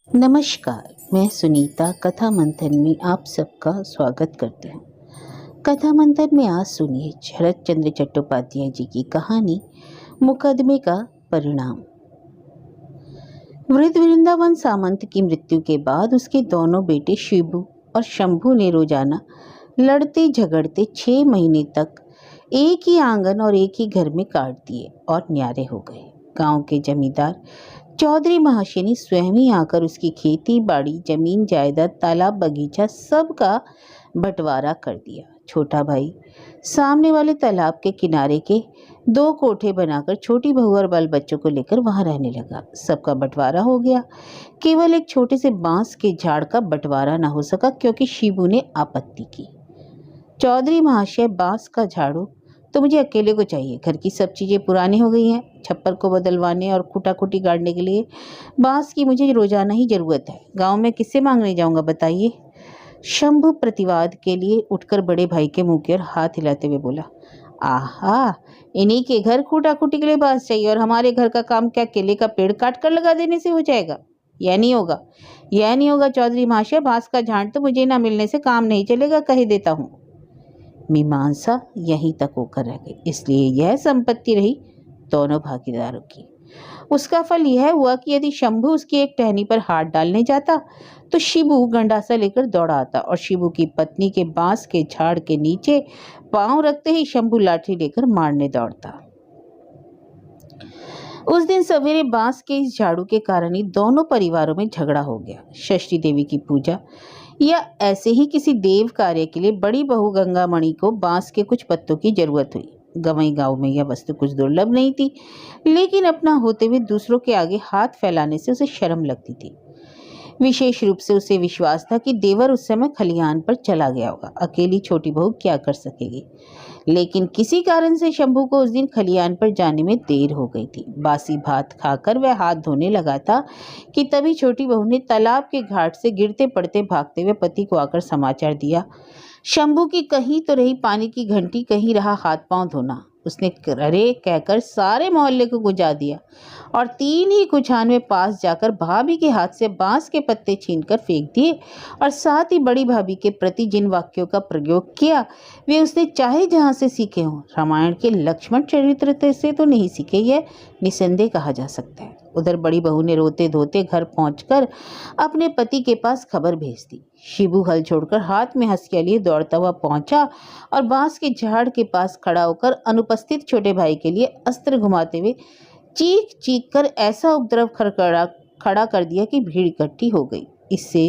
नमस्कार, मैं सुनीता कथा मंथन में आप सबका स्वागत करती हूँ। कथा मंथन में आज सुनिए शरत चंद्र चट्टोपाध्याय जी की कहानी मुकदमे का परिणाम। वृद्ध वृंदावन सामंत की मृत्यु के बाद उसके दोनों बेटे शिबू और शंभू ने रोजाना लड़ते झगड़ते 6 महीने तक एक ही आंगन और एक ही घर में काट दिए और न्यारे हो गए। गांव के जमींदार चौधरी महाशय ने स्वयं ही आकर उसकी खेती बाड़ी, जमीन जायदाद, तालाब, बगीचा सब का बंटवारा कर दिया। छोटा भाई सामने वाले तालाब के किनारे के 2 कोठे बनाकर छोटी बहू और बाल बच्चों को लेकर वहां रहने लगा। सबका बंटवारा हो गया। केवल एक छोटे से बांस के झाड़ का बंटवारा न हो सका क्योंकि शिबू ने आपत्ति की। चौधरी महाशय, बांस का झाड़ू तो मुझे अकेले को चाहिए। घर की सब चीज़ें पुरानी हो गई हैं। छप्पर को बदलवाने और खूंटा-खूंटी गाड़ने के लिए बांस की मुझे रोजाना ही जरूरत है। गांव में किससे मांगने जाऊंगा बताइए। शंभू प्रतिवाद के लिए उठकर बड़े भाई के मुंह की ओर हाथ हिलाते हुए बोला, आहा, इन्हीं के घर खूंटा-खूंटी के लिए बांस चाहिए और हमारे घर का काम क्या केले का पेड़ काट कर लगा देने से हो जाएगा? यह नहीं होगा, यह नहीं होगा चौधरी महाशय। बांस का झाड़ तो मुझे ना मिलने से काम नहीं चलेगा, कह देता हूँ। मीमांसा यहीं तक होकर रह गई। इसलिए यह संपत्ति रही दोनों भागीदारों की। उसका फल यह हुआ कि यदि शंभू उसकी एक टहनी पर हाथ डालने जाता तो शिबू गंडासा लेकर दौड़ा आता और शिबू की पत्नी के बांस के झाड़ के नीचे पांव रखते ही शंभू लाठी लेकर मारने दौड़ता। उस दिन सवेरे बांस के इस झाड़ू के कारण ही दोनों परिवारों में झगड़ा हो गया। षष्ठी देवी की पूजा या ऐसे ही किसी देव कार्य के लिए बड़ी बहू गंगामणि को बांस के कुछ पत्तों की जरूरत हुई। गवई गांव में यह वस्तु कुछ दुर्लभ नहीं थी, लेकिन अपना होते हुए दूसरों के आगे हाथ फैलाने से उसे शर्म लगती थी। विशेष रूप से उसे विश्वास था कि देवर उस समय खलिहान पर चला गया होगा। अकेली छोटी बहू क्या कर सकेगी। लेकिन किसी कारण से शंभू को उस दिन खलिहान पर जाने में देर हो गई थी। बासी भात खाकर वह हाथ धोने लगा था कि तभी छोटी बहू ने तालाब के घाट से गिरते पड़ते भागते हुए पति को आकर समाचार दिया। शंभू की कहीं तो रही पानी की घंटी, कहीं रहा हाथ पांव धोना। उसने अरे कहकर सारे मोहल्ले को गुजा दिया और 3 ही कुछान में पास जाकर भाभी के हाथ से बांस के पत्ते छीनकर फेंक दिए और साथ ही बड़ी भाभी के प्रति जिन वाक्यों का प्रयोग किया वे उसने चाहे जहां से सीखे हों, रामायण के लक्ष्मण चरित्र से तो नहीं सीखे, यह निसंदेह कहा जा सकता है। उधर बड़ी बहू ने रोते धोते घर पहुंचकर अपने पति के पास खबर भेज दी। शिबू हल छोड़कर हाथ में हंसिया लिए दौड़ता हुआ पहुंचा और बांस के झाड़ के पास खड़ा होकर अनुपस्थित छोटे भाई के लिए अस्त्र घुमाते हुए चीख चीख कर ऐसा उपद्रव खड़ा कर दिया कि भीड़ इकट्ठी हो गई। इससे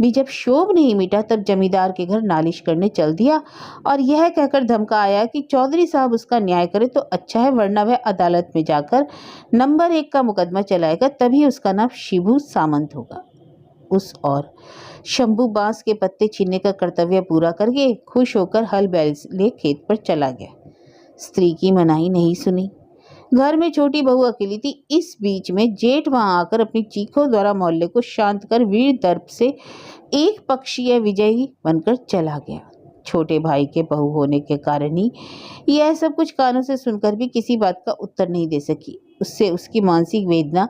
भी जब शोभ नहीं मिटा तब जमींदार के घर नालिश करने चल दिया और यह कहकर धमका आया कि चौधरी साहब उसका न्याय करे तो अच्छा है, वरना वह अदालत में जाकर नंबर 1 का मुकदमा चलाएगा, तभी उसका नाम शिबू सामंत होगा। उस और शंभू बांस के पत्ते छीनने का कर्तव्य पूरा करके खुश होकर हल बैल ले खेत पर चला गया। स्त्री की मनाही नहीं सुनी। घर में छोटी बहू अकेली थी। इस बीच में जेठ वहां आकर अपनी चीखों द्वारा मोहल्ले को शांत कर वीर दर्प से एक पक्षीय विजयी बनकर चला गया। छोटे भाई के बहू होने के कारण ही यह सब कुछ कानों से सुनकर भी किसी बात का उत्तर नहीं दे सकी। उससे उसकी मानसिक वेदना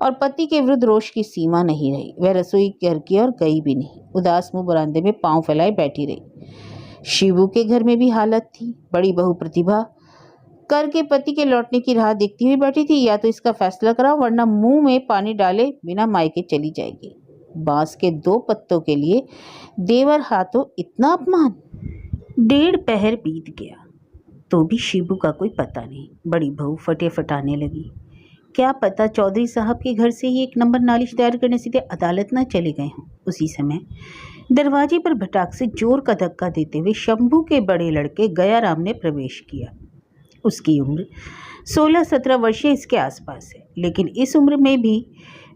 और पति के विरुद्ध रोष की सीमा नहीं रही। वह रसोई घर की ओर गई भी नहीं। उदास मुंह बरामदे में पांव फैलाए बैठी रही। शिबू के घर में भी हालत थी। बड़ी बहू प्रतिभा करके पति के लौटने की राह देखती हुई बैठी थी। या तो इसका फैसला कराओ, वरना मुंह में पानी डाले बिना मायके चली जाएगी। बांस के 2 पत्तों के लिए देवर हाथों इतना अपमान। 1.5 पहर बीत गया तो भी शिबू का कोई पता नहीं। बड़ी बहू फटे फटाने लगी। क्या पता चौधरी साहब के घर से ही 1 नंबर नालिश दायर करने सीधे अदालत न चले गए हों। उसी समय दरवाजे पर भटाक से जोर का धक्का देते हुए शंभू के बड़े लड़के गयाराम ने प्रवेश किया। उसकी उम्र 16-17 वर्ष इसके आसपास है, लेकिन इस उम्र में भी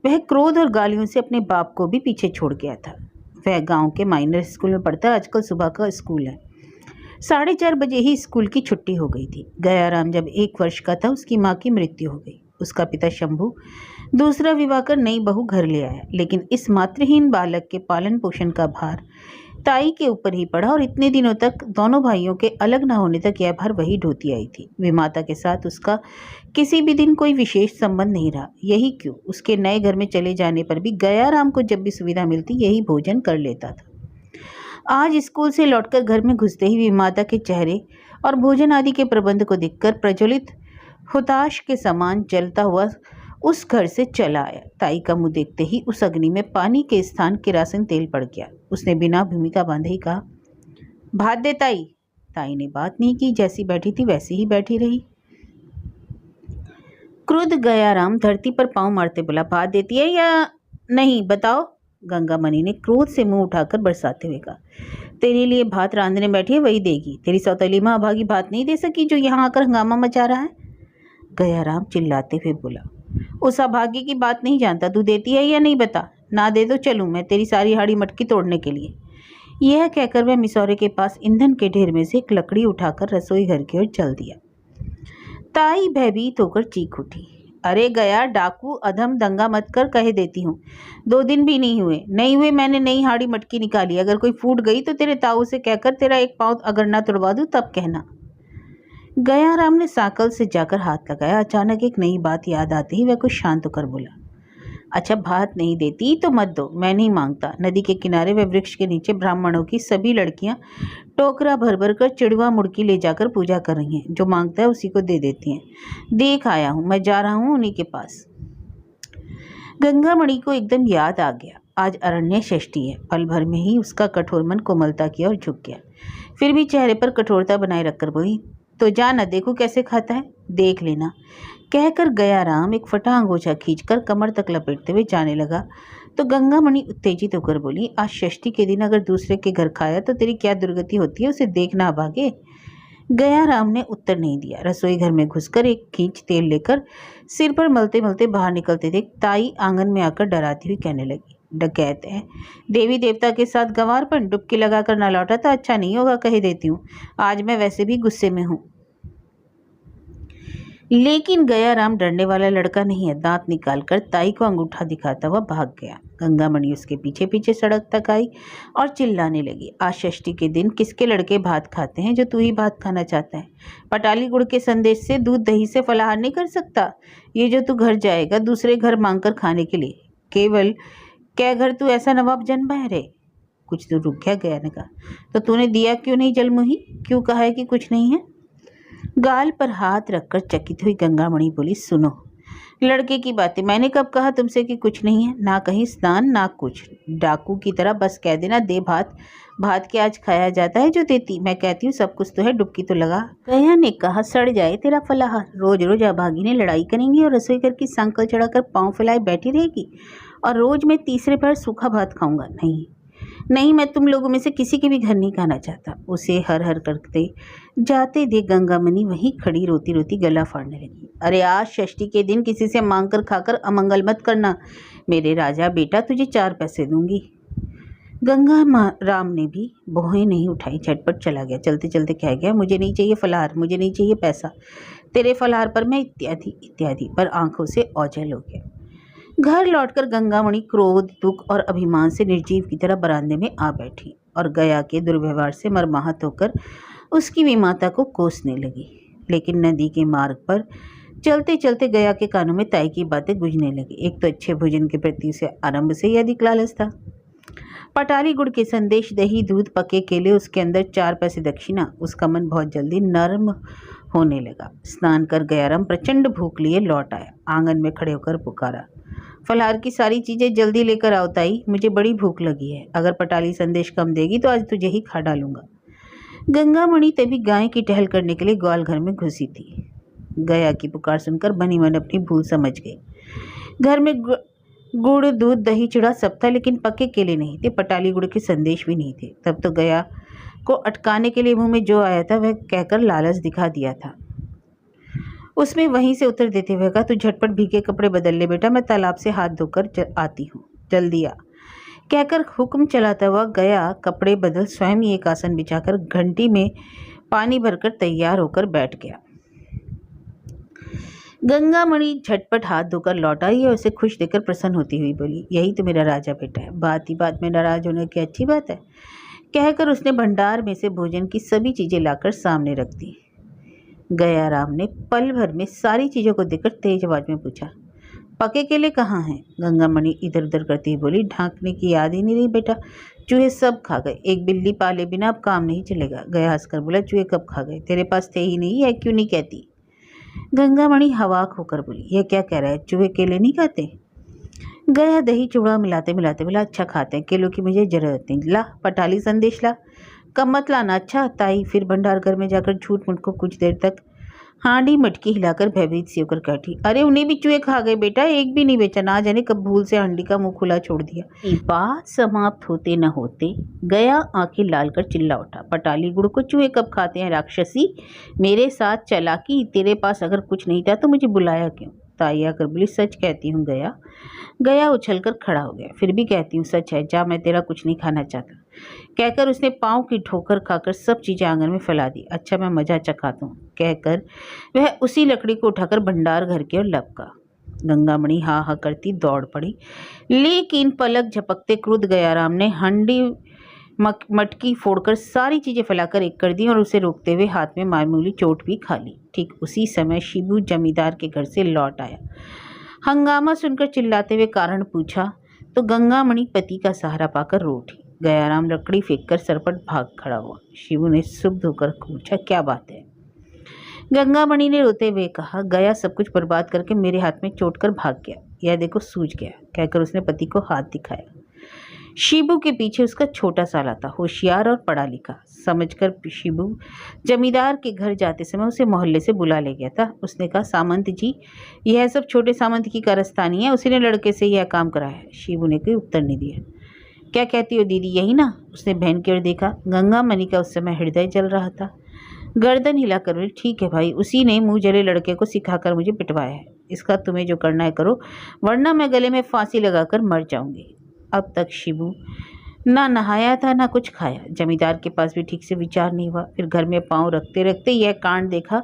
वह क्रोध और गालियों से अपने बाप को भी पीछे छोड़ गया था। वह गांव के माइनर स्कूल में पढ़ता है। आजकल सुबह का स्कूल है। 4:30 बजे ही स्कूल की छुट्टी हो गई थी। गयाराम जब 1 वर्ष का था उसकी माँ की मृत्यु हो गई। उसका पिता शंभू दूसरा विवाह कर नई बहू घर ले आया, लेकिन इस मातृहीन बालक के पालन पोषण का भार ताई के ऊपर ही पड़ा और इतने दिनों तक दोनों भाइयों के अलग न होने तक यह भार वही ढोती आई थी। विमाता के साथ उसका किसी भी दिन कोई विशेष संबंध नहीं रहा। यही क्यों उसके नए घर में चले जाने पर भी गयाराम को जब भी सुविधा मिलती यही भोजन कर लेता था। आज स्कूल से लौटकर घर में घुसते ही विमाता के चेहरे और भोजन आदि के प्रबंध को देखकर प्रज्वलित हुताश के समान जलता हुआ उस घर से चला आया। ताई का मुंह देखते ही उस अग्नि में पानी के स्थान किरासन तेल पड़ गया। उसने बिना भूमिका बांधे ही कहा, भात दे ताई। ताई ने बात नहीं की, जैसी बैठी थी वैसी ही बैठी रही। क्रुद्ध गयाराम धरती पर पांव मारते बोला, भात देती है या नहीं बताओ। गंगामणि ने क्रोध से मुंह उठाकर बरसाते हुए कहा, तेरे लिए भात रांधने बैठी है वही देगी। तेरी सौतेली माँ अभागी भात नहीं दे सकी जो यहाँ आकर हंगामा मचा रहा है। गयाराम चिल्लाते हुए बोला, उस अभागी की बात नहीं जानता, तू देती है या नहीं बता। ना दे तो चलूं मैं तेरी सारी हाड़ी मटकी तोड़ने के लिए। यह कहकर वह मिसौरे के पास ईंधन के ढेर में से एक लकड़ी उठाकर रसोई घर की ओर चल दिया। ताई भयभीत होकर चीख उठी, अरे गया डाकू, अधम, दंगा मत कर, कह देती हूँ। 2 दिन भी नहीं हुए मैंने नई हाड़ी मटकी निकाली। अगर कोई फूट गई तो तेरे ताऊ से कहकर तेरा एक पाँव अगर ना तुड़वा दूँ तब कहना। गयाराम ने साकल से जाकर हाथ लगाया। अचानक एक नई बात याद आते ही वह कुछ शांत होकर बोला, अच्छा भात नहीं देती तो मत दो, मैं नहीं मांगता। नदी के किनारे व वृक्ष के नीचे ब्राह्मणों की सभी लड़कियां टोकरा भर भर कर चिड़वा मुड़की ले जाकर पूजा कर रही हैं। जो मांगता है उसी को दे देती हैं। देख आया हूँ, मैं जा रहा हूँ उन्हीं के पास। गंगामणि को एकदम याद आ गया, आज अरण्य षष्ठी है। पल भर में ही उसका कठोर मन कोमलता की ओर झुक गया। फिर भी चेहरे पर कठोरता बनाए रखकर बोली, तो जा न, देखो कैसे खाता है, देख लेना। कहकर गयाराम एक फटा अंगोछा खींचकर कमर तक लपेटते हुए जाने लगा तो गंगामणि उत्तेजित होकर बोली, आज षष्ठी के दिन अगर दूसरे के घर खाया तो तेरी क्या दुर्गति होती है, उसे देखना भागे। गयाराम ने उत्तर नहीं दिया। रसोई घर में घुसकर एक खींच तेल लेकर सिर पर मलते मलते बाहर निकलते देख ताई आंगन में आकर डराती हुई कहने लगी, डकैत है, देवी देवता के साथ गंवारपन, डुबकी लगाकर ना लौटा तो अच्छा नहीं होगा, कह देती हूँ। आज मैं वैसे भी गुस्से में हूँ। लेकिन गयाराम डरने वाला लड़का नहीं है। दांत निकालकर ताई को अंगूठा दिखाता हुआ भाग गया। गंगामणि उसके पीछे पीछे सड़क तक आई और चिल्लाने लगी, आज षष्ठी के दिन किसके लड़के भात खाते हैं जो तू ही भात खाना चाहता है? पटाली गुड़ के संदेश से, दूध दही से फलाहार नहीं कर सकता? ये जो तू घर जाएगा दूसरे घर मांग कर खाने के लिए, केवल क्या घर तू ऐसा नवाब जन्मा है रे? कुछ तो रुक गया। गया ने कहा, तो तूने दिया क्यों नहीं जलमुही? क्यों कहा है कि कुछ नहीं है? गाल पर हाथ रखकर चकित हुई गंगामणि बोली, सुनो, लड़के की बातें, मैंने कब कहा तुमसे कि कुछ नहीं है? ना कहीं स्नान ना कुछ। डाकू की तरह बस कह देना दे भात। भात के आज खाया जाता है जो देती। मैं कहती हूँ सब कुछ तो है, डुबकी तो लगा। गया ने कहा, सड़ जाए तेरा फलाहार। रोज रोज अभागी ने लड़ाई करेंगी और रसोई घर की संकल चढ़ाकर पाँव फैलाए बैठी रहेगी, और रोज मैं तीसरे पहर सूखा भात खाऊंगा? नहीं नहीं, मैं तुम लोगों में से किसी के भी घर नहीं खाना चाहता। उसे हर हर करते जाते देख गंगामणि वहीं खड़ी रोती रोती गला फाड़ने लगी। अरे आज षष्ठी के दिन किसी से मांग कर खाकर अमंगल मत करना मेरे राजा बेटा, तुझे 4 पैसे दूंगी। गंगाराम ने भी भौहें नहीं उठाई, झटपट चला गया। चलते चलते कह गया, मुझे नहीं चाहिए फलाहार, मुझे नहीं चाहिए पैसा, तेरे फलाहार पर मैं इत्यादि इत्यादि। पर आंखों से ओझल हो गया। घर लौटकर गंगामणि क्रोध, दुख और अभिमान से निर्जीव की तरह बरामदे में आ बैठी और गया के दुर्व्यवहार से मर्माहत होकर उसकी विमाता को कोसने लगी। लेकिन नदी के मार्ग पर चलते चलते गया के कानों में ताई की बातें गूंजने लगी। एक तो अच्छे भोजन के प्रति उसे आरंभ से ही अधिक लालच था। पटाली गुड़ के संदेश, दही, दूध, पके केले, उसके अंदर 4 पैसे दक्षिणा। उसका मन बहुत जल्दी नर्म होने लगा। स्नान कर गयाराम प्रचंड भूख लिए लौट आया। आंगन में खड़े होकर पुकारा, फलाहार की सारी चीजें जल्दी लेकर आओ ताई, मुझे बड़ी भूख लगी है। अगर पटाली संदेश कम देगी तो आज तुझे ही खा डालूंगा। गंगामणि तभी गाय की टहल करने के लिए ग्वाल घर में घुसी थी। गया की पुकार सुनकर बनी मन अपनी भूल समझ गई। घर में गुड़, दूध, दही, चिड़ा सब था, लेकिन पके केले नहीं थे, पटाली गुड़ के संदेश भी नहीं थे। तब तो गया को अटकाने के लिए मुंह में जो आया था वह कहकर लालच दिखा दिया था। उसमें वहीं से उत्तर देते हुए कहा, तू झटपट भीगे कपड़े बदल ले बेटा, मैं तालाब से हाथ धोकर आती हूँ, जल्दी आ। कहकर हुक्म चलाता हुआ गया कपड़े बदल स्वयं ही एक आसन बिछाकर घंटी में पानी भरकर तैयार होकर बैठ गया। गंगामणि झटपट हाथ धोकर लौट आई और उसे खुश देखकर प्रसन्न होती हुई बोली, यही तो मेरा राजा बेटा है, बात ही बात में नाराज होने की अच्छी बात है। कहकर उसने भंडार में से भोजन की सभी चीजें लाकर सामने रख दी। गयाराम ने पल भर में सारी चीजों को देखकर तेज आवाज में पूछा, पके केले कहाँ हैं? गंगामणि इधर उधर करती हुई बोली, ढांकने की याद ही नहीं रही बेटा, चूहे सब खा गए। एक बिल्ली पाले बिना अब काम नहीं चलेगा। गया हंसकर बोला, चूहे कब खा गए? तेरे पास थे ही नहीं, है क्यों नहीं कहती? गंगामणि हवाक होकर बोली, यह क्या कह रहा है? चूहे केले नहीं खाते? गया दही चूड़ा मिलाते मिलाते बोला, अच्छा खाते हैं, केलों की मुझे जरूरत नहीं। ला पटाली संदेश ला। कब मत लाना। अच्छा ताई फिर भंडार घर में जाकर झूठ मूठ को कुछ देर तक हांडी मटकी हिलाकर भयभीत सी होकर बैठी। अरे उन्हें भी चूहे खा गए बेटा, एक भी नहीं बेचा। ना जाने कब भूल से हांडी का मुंह खुला छोड़ दिया। बात समाप्त होते न होते गया आंखें लाल कर चिल्ला उठा, पटाली गुड़ को चूहे कब खाते हैं? राक्षसी, मेरे साथ चलाकी। तेरे पास अगर कुछ नहीं था तो मुझे बुलाया क्यों? ताई आकर बोली, सच कहती हूँ गया। गया उछलकर खड़ा हो गया। फिर भी कहती हूँ सच है, जा, मैं तेरा कुछ नहीं खाना चाहता। कहकर उसने पाँव की ठोकर खाकर सब चीजें आंगन में फैला दी। अच्छा मैं मजा चखाता हूँ, कहकर वह उसी लकड़ी को उठाकर भंडार घर की ओर लपका। गंगामणि हा हा करती दौड़ पड़ी, लेकिन पलक झपकते क्रुद्ध गयाराम ने हंडी मटकी फोड़कर सारी चीजें फैलाकर एक कर दी और उसे रोकते हुए हाथ में मामूली चोट भी खा ली। ठीक उसी समय शिबू जमींदार के घर से लौट आया। हंगामा सुनकर चिल्लाते हुए कारण पूछा तो गंगामणि पति का सहारा पाकर रो उठी। गयाराम लकड़ी फेंककर सरपट भाग खड़ा हुआ। शिबू ने शुभ होकर पूछा, क्या बात है? गंगामणि ने रोते हुए कहा, गया सब कुछ बर्बाद करके मेरे हाथ में चोट कर भाग गया। यह देखो सूझ गया, कहकर उसने पति को हाथ दिखाया। शिबू के पीछे उसका छोटा साला था, होशियार और पढ़ा लिखा। समझकर शिबू जमींदार के घर जाते समय उसे मोहल्ले से बुला ले गया था। उसने कहा, सामंत जी, यह सब छोटे सामंत की कारस्तानी है, उसी ने लड़के से यह काम कराया है। शिबू ने कोई उत्तर नहीं दिया। क्या कहती हो दीदी, यही ना? उसने बहन की ओर देखा। गंगामणि का उस समय हृदय जल रहा था। गर्दन हिलाकर बोली, ठीक है भाई, उसी ने मुंह जले लड़के को सिखाकर मुझे पिटवाया है। इसका तुम्हें जो करना है करो, वरना मैं गले में फांसी लगाकर मर जाऊंगी। अब तक शिबू ना नहाया था ना कुछ खाया। जमींदार के पास भी ठीक से विचार नहीं हुआ। फिर घर में पांव रखते रखते यह कांड देखा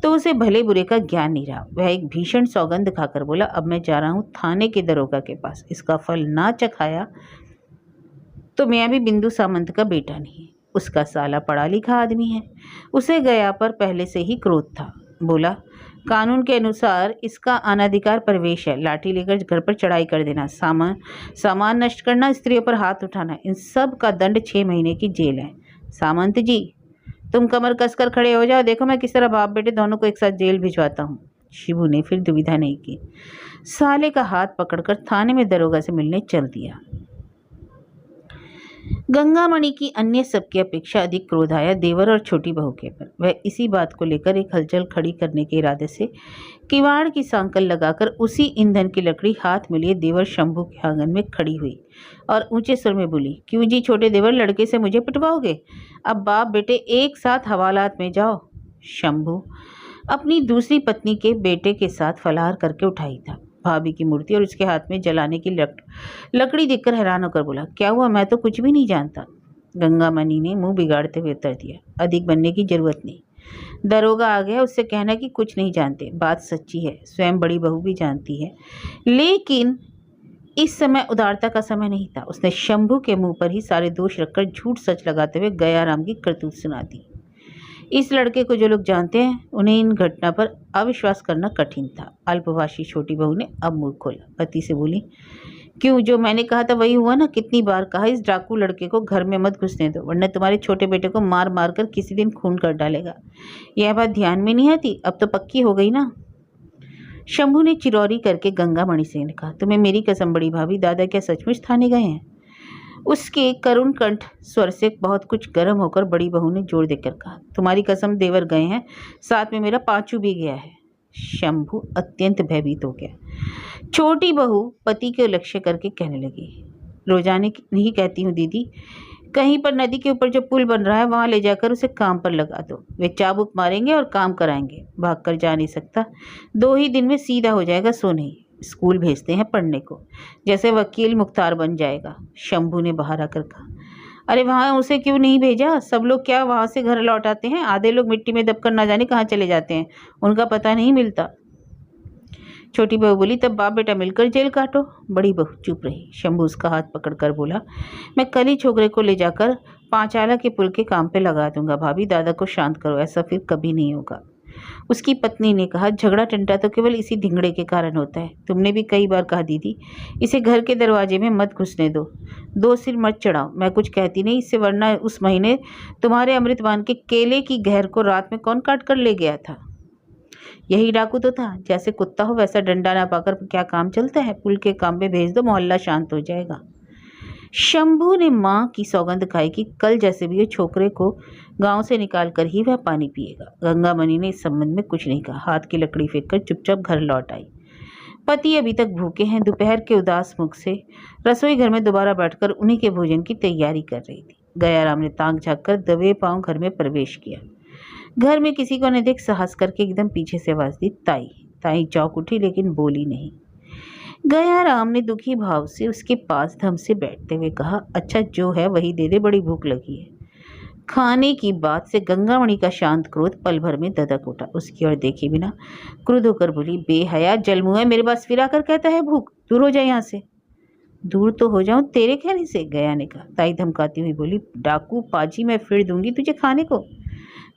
तो उसे भले बुरे का ज्ञान नहीं रहा। वह एक भीषण सौगंध खाकर बोला, अब मैं जा रहा हूँ थाने के दरोगा के पास। इसका फल ना चखाया तो मैं भी बिंदु सामंत का बेटा नहीं। उसका साला पढ़ा लिखा आदमी है। उसे गया पर पहले से ही क्रोध था। बोला, कानून के अनुसार इसका अनधिकार प्रवेश है। लाठी लेकर घर पर चढ़ाई कर देना, सामान नष्ट करना, स्त्रियों पर हाथ उठाना, इन सब का दंड 6 महीने की जेल है। सामंत जी, तुम कमर कसकर खड़े हो जाओ, देखो मैं किस तरह बाप बेटे दोनों को एक साथ जेल भिजवाता हूँ। शिबू ने फिर दुविधा नहीं की, साले का हाथ पकड़कर थाने में दरोगा से मिलने चल दिया। गंगामणि की अन्य सबकी अपेक्षा अधिक क्रोध आया देवर और छोटी बहू के पर। वह इसी बात को लेकर एक हलचल खड़ी करने के इरादे से किवाड़ की सांकल लगाकर उसी ईंधन की लकड़ी हाथ में लिए देवर शंभू के आंगन में खड़ी हुई और ऊंचे स्वर में बोली, क्यों जी छोटे देवर, लड़के से मुझे पिटवाओगे? अब बाप बेटे एक साथ हवालात में जाओ। शंभू अपनी दूसरी पत्नी के बेटे के साथ फलाहार करके उठाई था। भाभी की मूर्ति और उसके हाथ में जलाने की लकड़ी देखकर हैरान होकर बोला, क्या हुआ? मैं तो कुछ भी नहीं जानता। गंगामणि ने मुंह बिगाड़ते हुए उत्तर दिया, अधिक बनने की जरूरत नहीं। दरोगा आ गया, उससे कहना कि कुछ नहीं जानते। बात सच्ची है, स्वयं बड़ी बहू भी जानती है, लेकिन इस समय उदारता का समय नहीं था। उसने शंभू के मुंह पर ही सारे दोष रखकर झूठ सच लगाते हुए गयाराम की करतूत सुना दी। इस लड़के को जो लोग जानते हैं उन्हें इन घटना पर अविश्वास करना कठिन था। अल्पभाषी छोटी बहू ने अब मुंह खोला, पति से बोली, क्यों, जो मैंने कहा था वही हुआ ना? कितनी बार कहा, इस डाकू लड़के को घर में मत घुसने दो, वरना तुम्हारे छोटे बेटे को मार मार कर किसी दिन खून कर डालेगा। यह बात ध्यान में नहीं आती? अब तो पक्की हो गई ना। शंभू ने चिरौरी करके गंगामणि से कहा, तुम्हें मेरी कसम बड़ी भाभी, दादा क्या सचमुच थाने गए हैं? उसके करुण कंठ स्वर से बहुत कुछ गर्म होकर बड़ी बहू ने जोर देकर कहा, तुम्हारी कसम देवर गए हैं, साथ में मेरा पांचू भी गया है। शंभू अत्यंत भयभीत हो गया। छोटी बहू पति के लक्ष्य करके कहने लगी, रोजाने नहीं कहती हूँ दीदी, कहीं पर नदी के ऊपर जो पुल बन रहा है वहां ले जाकर उसे काम पर लगा दो। वे चाबुक मारेंगे और काम कराएंगे। भाग कर जा नहीं सकता, 2 ही दिन में सीधा हो जाएगा। सो नहीं, स्कूल भेजते हैं पढ़ने को, जैसे वकील मुख्तार बन जाएगा। शंभू ने बाहर आकर कहा, अरे वहाँ उसे क्यों नहीं भेजा? सब लोग क्या वहाँ से घर लौट आते हैं? आधे लोग मिट्टी में दबकर ना जाने कहाँ चले जाते हैं, उनका पता नहीं मिलता। छोटी बहू बोली, तब बाप बेटा मिलकर जेल काटो। बड़ी बहू चुप रही। शंभू उसका हाथ पकड़कर बोला, मैं कल ही छोकरे को ले जाकर पांचाला के पुल के काम पे लगा दूंगा। भाभी, दादा को शांत करो, ऐसा फिर कभी नहीं होगा। उसकी पत्नी ने कहा, झगड़ा टंटा तो केवल इसी धिंगड़े के कारण होता है। तुमने भी कई बार कहा दीदी, इसे घर के दरवाजे में मत घुसने दो। दो सिर मत चढ़ाओ। मैं कुछ कहती नहीं इससे, वरना उस महीने तुम्हारे अमृतवान के केले की घेर को रात में कौन काट कर ले गया था? यही डाकू तो था। जैसे कुत्ता हो वैसा डंडा ना पाकर क्या काम चलता है? पुल के काम पे भेज दो, मोहल्ला शांत हो जाएगा। शंभू ने माँ की सौगंध खाई कि कल जैसे भी ये छोकरे को गांव से निकाल कर ही वह पानी पिएगा। गंगामणि ने इस संबंध में कुछ नहीं कहा। हाथ की लकड़ी फेंककर चुपचाप घर लौट आई। पति अभी तक भूखे हैं। दोपहर के उदास मुख से रसोई घर में दोबारा बैठकर उन्हीं के भोजन की तैयारी कर रही थी। गयाराम ने ताक झाँक कर दबे पांव घर में प्रवेश किया। घर में किसी को न देख साहस करके एकदम पीछे से आवाज दी, ताई। ताई चौंक उठी लेकिन बोली नहीं। गयाराम ने दुखी भाव से उसके पास धम से बैठते हुए कहा, अच्छा जो है वही दे दे, बड़ी भूख लगी है। खाने की बात से गंगामणि का शांत क्रोध पल भर में ददक उठा। उसकी ओर देखे बिना क्रुद्ध होकर बोली, बेहया जलमुआ, मेरे पास फिर आकर कहता है भूख, दूर हो जाए यहाँ से। दूर तो हो जाऊं तेरे कहने से, गया ने कहा। ताई धमकाती हुई बोली, डाकू पाजी, मैं फिर दूंगी तुझे खाने को।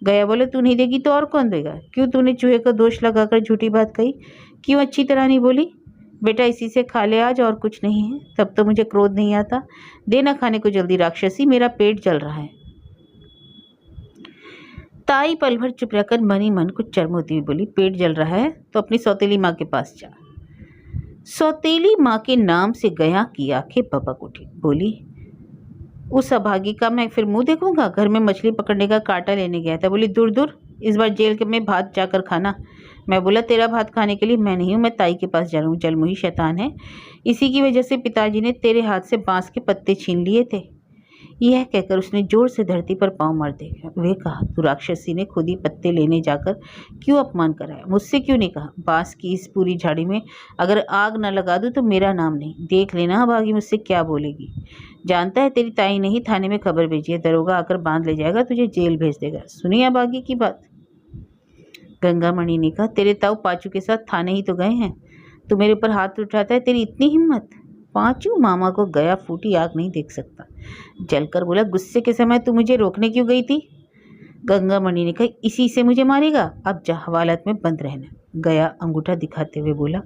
गया बोले, तू नहीं देगी तो और कौन देगा? क्यों तूने चूहे का दोष लगाकर झूठी बात कही? क्यों अच्छी तरह नहीं बोली? बेटा इसी से खा ले आज, और कुछ नहीं है। तब तो मुझे क्रोध नहीं आता। देना खाने को जल्दी राक्षसी, मेरा पेट जल रहा है। ताई पल भर चुप रहकर मन ही मन कुछ चरमोती हुई बोली, पेट जल रहा है तो अपनी सौतेली माँ के पास जा। सौतेली माँ के नाम से गया की आंखें भपक उठी। बोली, उस अभागी का मैं फिर मुंह देखूंगा? घर में मछली पकड़ने का कांटा लेने गया था। बोली, दूर दूर, इस बार जेल के में भात जाकर खाना। मैं बोला, तेरा भात खाने के लिए मैं नहीं हूँ, मैं ताई के पास जा रहा हूँ। जलमुही शैतान है, इसी की वजह से पिताजी ने तेरे हाथ से बांस के पत्ते छीन लिए थे। यह कहकर उसने जोर से धरती पर पांव मार दिया। वे कहा, तू राक्षसी ने खुद ही पत्ते लेने जाकर क्यों अपमान कराया? मुझसे क्यों नहीं कहा? बांस की इस पूरी झाड़ी में अगर आग न लगा दूं तो मेरा नाम नहीं। देख लेना अभागी मुझसे क्या बोलेगी। जानता है तेरी ताई ने ही थाने में खबर भेजी है, दरोगा आकर बांध ले जाएगा, तुझे जेल भेज देगा। सुनिए अभागी की बात। गंगामणि ने कहा, तेरे ताऊ पाचू के साथ थाने ही तो गए हैं, तू मेरे ऊपर हाथ उठाता है? तेरी इतनी हिम्मत? पांचू मामा को गया फूटी आग नहीं देख सकता। जलकर बोला, गुस्से के समय तू मुझे रोकने क्यों गई थी? गंगामणि ने कहा, इसी से मुझे मारेगा? अब जा, हवालात में बंद रहना। गया अंगूठा दिखाते हुए बोला,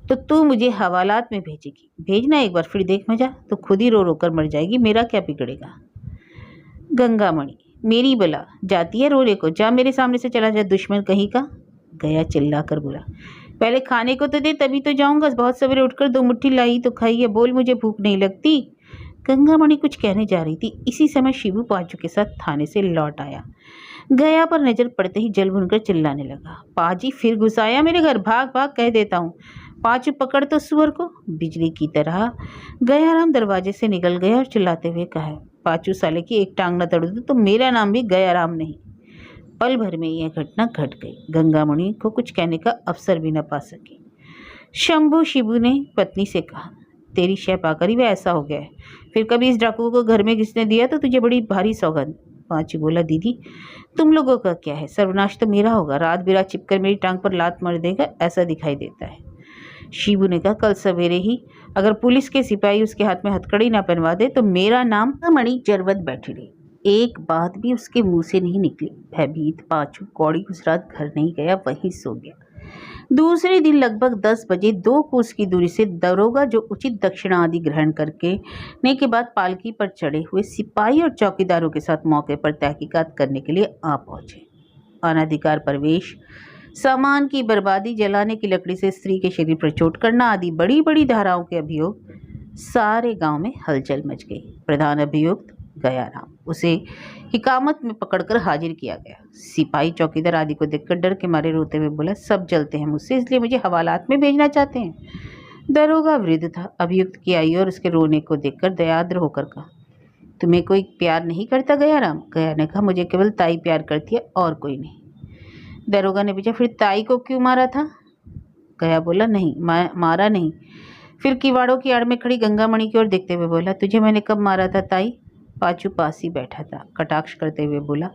तो तू मुझे हवालात में भेजेगी? भेजना एक बार, फिर देख मजा। तो खुद ही रो रो कर मर जाएगी, मेरा क्या बिगड़ेगा? गंगामणि, मेरी बला जाती है रोने को, जा मेरे सामने से चला जा, दुश्मन कहीं का। गया चिल्ला कर बोला, पहले खाने को तो दे, तभी तो जाऊंगा। बहुत सवेरे उठकर दो मुट्ठी लाई तो खाई है, बोल मुझे भूख नहीं लगती। गंगामणि कुछ कहने जा रही थी। इसी समय शिबू पाचू के साथ थाने से लौट आया। गया पर नजर पड़ते ही जल भुनकर चिल्लाने लगा, पाजी फिर घुस आया मेरे घर, भाग भाग कह देता हूँ। पाचू पकड़ तो सुअर को। बिजली की तरह गयाराम दरवाजे से निकल गया और चिल्लाते हुए कहा, पाचू साले की एक टांग न तोड़ दूं तो मेरा नाम भी गयाराम नहीं। पल भर में यह घटना घट गई। गंगामणि को कुछ कहने का अवसर भी न पा सकी। शंभू शिबू ने पत्नी से कहा, तेरी शय पाकर ही वह ऐसा हो गया है। फिर कभी इस डाकू को घर में घिसने दिया तो तुझे बड़ी भारी सौगंध। पांचू बोला, दीदी तुम लोगों का क्या है, सर्वनाश तो मेरा होगा। रात बिरात छिपकर मेरी टांग पर लात मार देगा, ऐसा दिखाई देता है। शिबू ने कहा, कल सवेरे ही अगर पुलिस के सिपाही उसके हाथ में हथकड़ी ना पहनवा दे तो मेरा नाम। मणि जरवत बैठी रही। एक बात भी उसके मुंह से नहीं निकली। भयभीत पांचू कौड़ी उस रात घर नहीं गया, वहीं सो गया। दूसरे दिन लगभग 10 बजे 2 कोस की दूरी से दरोगा, जो उचित दक्षिणा आदि ग्रहण करके ने के बाद पालकी पर चढ़े हुए सिपाही और चौकीदारों के साथ मौके पर तहकीकात करने के लिए आ पहुंचे। अनधिकार प्रवेश, सामान की बर्बादी, जलाने की लकड़ी से स्त्री के शरीर पर चोट करना आदि बड़ी बड़ी धाराओं के अभियोग सारे गांव में हलचल मच गई। प्रधान अभियुक्त गयाराम, उसे हिकामत में पकड़कर हाजिर किया गया। सिपाही चौकीदार आदि को देखकर डर के मारे रोते हुए बोला, सब जलते हैं मुझसे, इसलिए मुझे हवालात में भेजना चाहते हैं। दरोगा वृद्ध था। अभियुक्त की आई और उसके रोने को देखकर दयाद्र होकर कहा, तुम्हें कोई प्यार नहीं करता गयाराम? गया ने कहा, मुझे केवल ताई प्यार करती है और कोई नहीं। दरोगा ने पूछा, फिर ताई को क्यों मारा था? गया बोला, नहीं मारा नहीं। फिर किवाड़ों की आड़ में खड़ी गंगामणि की ओर देखते हुए बोला, तुझे मैंने कब मारा था ताई? पाचू पास ही बैठा था। कटाक्ष करते हुए बोला,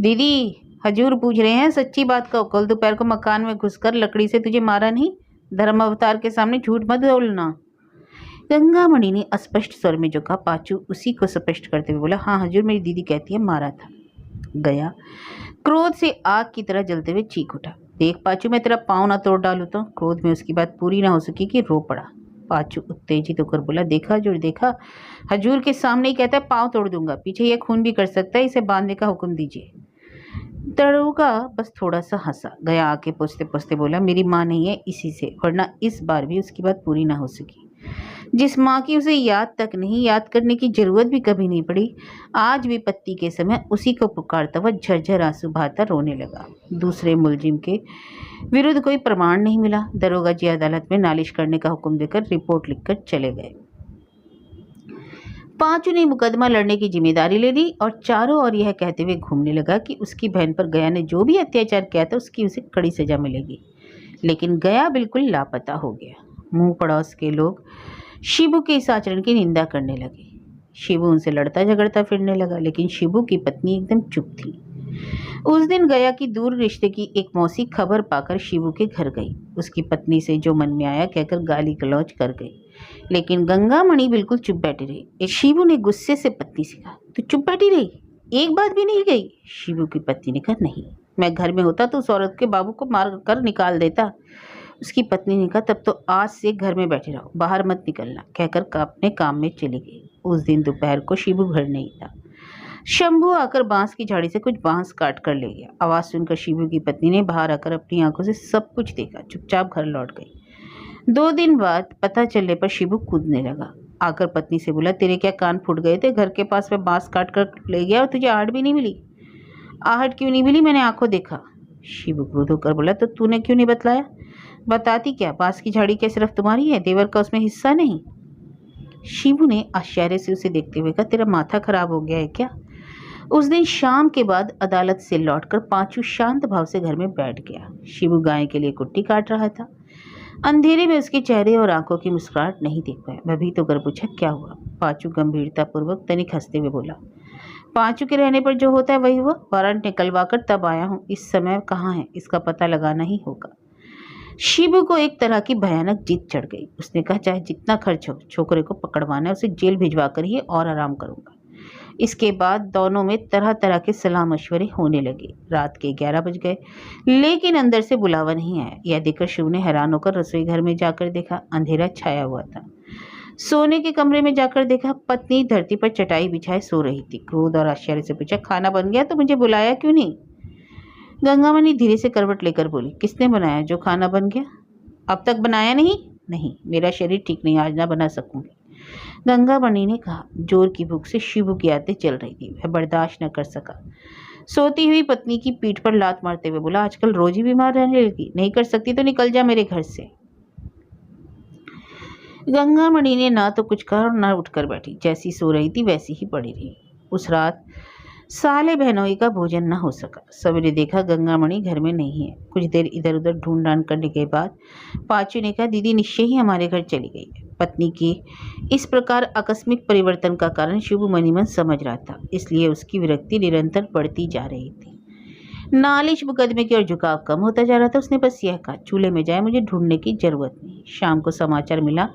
दीदी हजूर पूछ रहे हैं, सच्ची बात कहो, कल दोपहर को मकान में घुसकर लकड़ी से तुझे मारा नहीं? धर्म अवतार के सामने झूठ मत बोलना। गंगामणि ने अस्पष्ट स्वर में जो कहा, पाचू उसी को स्पष्ट करते हुए बोला, हाँ हजूर, मेरी दीदी कहती है मारा था। गया क्रोध से आग की तरह जलते हुए चीख उठा, देख पाचू, मैं तेरा पाँव ना तोड़ डालूं तो। क्रोध में उसकी बात पूरी ना हो सकी कि रो पड़ा। पाचू उत्तेजित होकर बोला, देखा हजूर, देखा, हजूर के सामने ही कहता है पाँव तोड़ दूंगा, पीछे यह खून भी कर सकता है, इसे बांधने का हुक्म दीजिए। दरोगा बस थोड़ा सा हंसा। गया आके पोछते पोछते बोला, मेरी माँ नहीं है इसी से, वरना इस बार भी उसकी बात पूरी ना हो सकी। जिस माँ की उसे याद तक नहीं, याद करने की जरूरत भी कभी नहीं पड़ी, आज विपत्ति के समय उसी को पुकारता हुआ झरझर आंसू बहाता रोने लगा। दूसरे मुलजिम के विरुद्ध कोई प्रमाण नहीं मिला। दरोगा जी अदालत में नालिश करने का हुक्म देकर रिपोर्ट लिखकर चले गए। पांचू ने मुकदमा लड़ने की जिम्मेदारी ले ली और चारों ओर यह कहते हुए घूमने लगा कि उसकी बहन पर गया ने जो भी अत्याचार किया था उसकी उसे कड़ी सजा मिलेगी। लेकिन गया बिल्कुल लापता हो गया। मुंह पड़ोस के लोग शिबू के इस आचरण की निंदा करने लगे। शिबू उनसे लड़ता झगड़ता फिरने लगा, लेकिन शिबू की पत्नी एकदम चुप थी। उस दिन गया की दूर रिश्ते की एक मौसी खबर पाकर शिबू के घर गई। उसकी पत्नी से जो मन में आया कहकर गाली गलौज कर गई, लेकिन गंगामणि बिल्कुल चुप बैठी रही। शिबू ने गुस्से से पत्नी से कहा, तू चुप बैठी रही, एक बात भी नहीं गई। शिबू की पत्नी ने कहा, नहीं, मैं घर में होता तो उस औरत के बाबू को मार कर निकाल देता। उसकी पत्नी ने कहा, तब तो आज से घर में बैठे रहो, बाहर मत निकलना, कहकर अपने काम में चली गई। उस दिन दोपहर को शिबू घर नहीं था। शंभू आकर बांस की झाड़ी से कुछ बांस काट कर ले गया। आवाज सुनकर शिबू की पत्नी ने बाहर आकर अपनी आंखों से सब कुछ देखा, चुपचाप घर लौट गई। 2 दिन बाद पता चलने पर शिबू कूदने लगा। आकर पत्नी से बोला, तेरे क्या कान फूट गए थे? घर के पास में बांस काट कर ले गया और तुझे आहट भी नहीं मिली? आहट क्यों नहीं मिली? मैंने आंखों देखा। शिबू क्रोध होकर बोला, तो तूने क्यों नहीं बतलाया? बताती क्या, बांस की झाड़ी क्या सिर्फ तुम्हारी है, देवर का उसमें हिस्सा नहीं? शिबू ने आश्चर्य से उसे देखते हुए कहा, तेरा माथा खराब हो गया है क्या? उस दिन शाम के बाद अदालत से लौटकर पांचू शांत भाव से घर में बैठ गया। शिबू गाय के लिए कुट्टी काट रहा था। अंधेरे में उसके चेहरे और आंखों की मुस्कुराहट नहीं देख पाया। भयभीत होकर पूछा, क्या हुआ? पांचू गंभीरता पूर्वक तनिक हंसते हुए बोला, पांचू के रहने पर जो होता है वही हुआ, वारंट निकलवा कर तब आया हूँ। इस समय कहाँ है इसका पता लगाना ही होगा। शिबू को एक तरह की भयानक जिद चढ़ गई। उसने कहा, चाहे जितना खर्च हो, छोकरे को पकड़वाना है, उसे जेल भिजवा कर ही और आराम करूंगा। इसके बाद दोनों में तरह तरह के सलाह मशवरे होने लगे। रात के 11 बज गए, लेकिन अंदर से बुलावा नहीं आया। यह देखकर शिव ने हैरान होकर रसोई घर में जाकर देखा, अंधेरा छाया हुआ था। सोने के कमरे में जाकर देखा, पत्नी धरती पर चटाई बिछाए सो रही थी। क्रोध और आश्चर्य से पूछा, खाना बन गया तो मुझे बुलाया क्यों नहीं? गंगामणि धीरे से करवट लेकर बोली, किसने बनाया जो खाना बन गया? अब तक बनाया नहीं? नहीं, मेरा शरीर ठीक नहीं, आज ना बना सकूंगी। गंगामणि ने कहा। जोर की भूख से शिबू की आंतें चल रही थी, वह बर्दाश्त न कर सका। सोती हुई पत्नी की पीठ पर लात मारते हुए बोला, आजकल रोज ही बीमार रहने लगी, नहीं कर सकती तो निकल जा मेरे घर से। गंगामणि ने ना तो कुछ कहा और ना उठकर बैठी, जैसी सो रही थी वैसी ही पड़ी रही। उस रात साले बहनोई का भोजन न हो सका। सवेरे देखा गंगामणि घर में नहीं है। कुछ देर इधर उधर ढूंढ ढांड करने के बाद पाचू ने कहा, दीदी निश्चय ही हमारे घर चली गई है। पत्नी की इस प्रकार आकस्मिक परिवर्तन का कारण शिबू मनी मन समझ रहा था, इसलिए उसकी विरक्ति निरंतर बढ़ती जा रही थी। नालिश मुकदमे की ओर झुकाव कम होता जा रहा था। उसने बस यह कहा, चूल्हे में जाए, मुझे ढूंढने की जरूरत नहीं। शाम को समाचार मिला,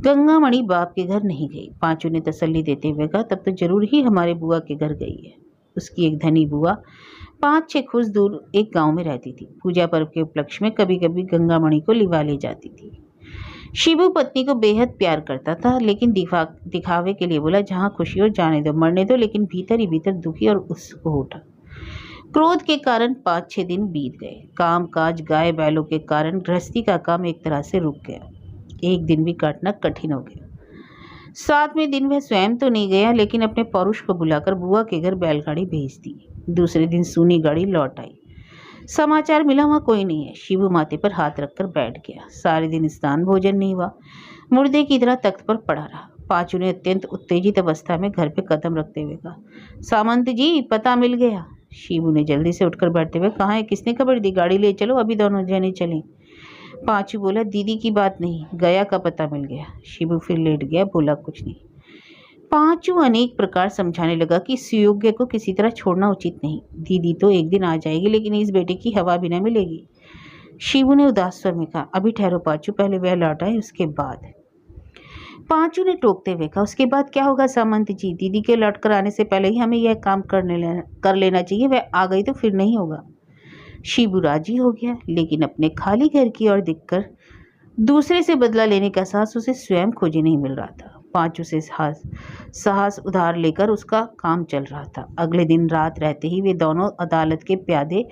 गंगामणि बाप के घर नहीं गई। पांचू ने तसल्ली देते हुए कहा, तब तो जरूर ही हमारे बुआ के घर गई है। उसकी एक धनी बुआ 5-6 कोस दूर एक गांव में रहती थी। पूजा पर्व के उपलक्ष्य में कभी कभी गंगामणि को लिवा ले जाती थी। शिबू पत्नी को बेहद प्यार करता था, लेकिन दिखावे के लिए बोला, जहां खुशी हो जाने दो, मरने दो, लेकिन भीतर ही भीतर दुखी और उत्सुक हो उठा। क्रोध के कारण 5-6 दिन बीत गए। काम काज गाय बैलों के कारण गृहस्थी का काम एक तरह से रुक गया। एक दिन भी काटना कठिन हो गया। 7वें दिन वह स्वयं तो नहीं गया, लेकिन अपने पौरुष को बुलाकर बुआ के घर बैलगाड़ी भेज दी। दूसरे दिन सूनी गाड़ी लौट आई। समाचार मिला वहां कोई नहीं है। शिबू माथे पर हाथ रखकर बैठ गया। सारे दिन स्नान भोजन नहीं हुआ, मुर्दे की तरह तख्त पर पड़ा रहा। पांचू ने अत्यंत उत्तेजित अवस्था में घर पे कदम रखते हुए कहा, सामंत जी, पता मिल गया। शिबू ने जल्दी से उठकर बैठते हुए, कहाँ है, किसने खबर दी? गाड़ी ले चलो, अभी दोनों जने चलें। पांचू बोला, दीदी की बात नहीं, गया का पता मिल गया। शिबू फिर लेट गया, बोला कुछ नहीं। पांचू अनेक प्रकार समझाने लगा कि सुयोग्य को किसी तरह छोड़ना उचित नहीं। दीदी तो एक दिन आ जाएगी, लेकिन इस बेटे की हवा भी न मिलेगी। शिबू ने उदास स्वर में कहा, अभी ठहरो पांचू, पहले वह लौट आए उसके बाद। पांचू ने टोकते हुए कहा, उसके बाद क्या होगा सामंत जी? दीदी के लौट कर आने से पहले ही हमें यह काम कर लेना चाहिए। वह आ गई तो फिर नहीं होगा। शिबू राजी हो गया, लेकिन अपने खाली घर की ओर देखकर दूसरे से बदला लेने का साहस उसे स्वयं खोजे नहीं मिल रहा था। पांचू से साहस उधार लेकर उसका काम चल रहा था। अगले दिन रात रहते ही वे दोनों अदालत के प्यादे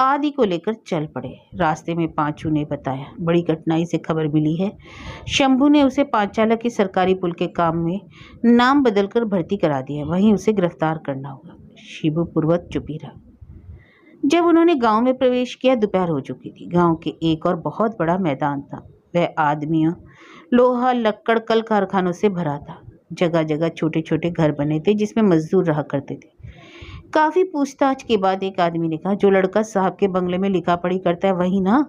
आदि को लेकर चल पड़े। रास्ते में पांचू ने बताया, बड़ी कठिनाई से खबर मिली है। शंभू ने उसे पांचाला के सरकारी पुल के काम में नाम बदलकर भर्ती करा दिया। वहीं उसे गिरफ्तार करना होगा। शिबू पूर्वक चुप ही रहा। जब उन्होंने गांव में प्रवेश किया, दोपहर हो चुकी थी। गांव के एक और बहुत बड़ा मैदान था। वह आदमियों, लोहा, लक्कड़, कल कारखानों से भरा था। जगह जगह छोटे छोटे घर बने थे जिसमें मजदूर रहा करते थे। काफी पूछताछ के बाद एक आदमी ने कहा, जो लड़का साहब के बंगले में लिखा पढ़ी करता है वही ना?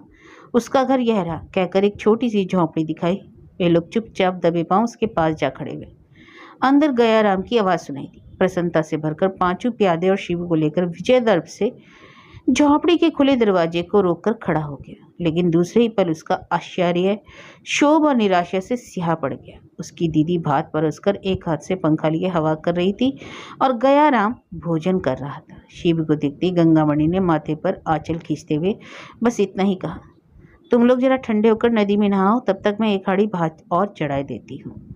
उसका घर यह रहा। कहकर एक छोटी सी झोंपड़ी दिखाई। वे लोग चुपचाप दबे पांव उसके पास जा खड़े हुए। अंदर गयाराम की आवाज सुनाई दी। प्रसन्नता से भरकर पांचों प्यादे और शिबू को लेकर विजय दर्प से झोंपड़ी के खुले दरवाजे को रोककर खड़ा हो गया। लेकिन दूसरे ही पल उसका आश्चर्य, क्षोभ और निराशा से सिहा पड़ गया। उसकी दीदी भात परोसकर एक हाथ से पंखा लिए हवा कर रही थी और गयाराम भोजन कर रहा था। शिव को देखते गंगामणि ने माथे पर आंचल खींचते हुए बस इतना ही कहा, तुम लोग जरा ठंडे होकर नदी में नहाओ, तब तक मैं एक हाड़ी भात और चढ़ाई देती हूँ।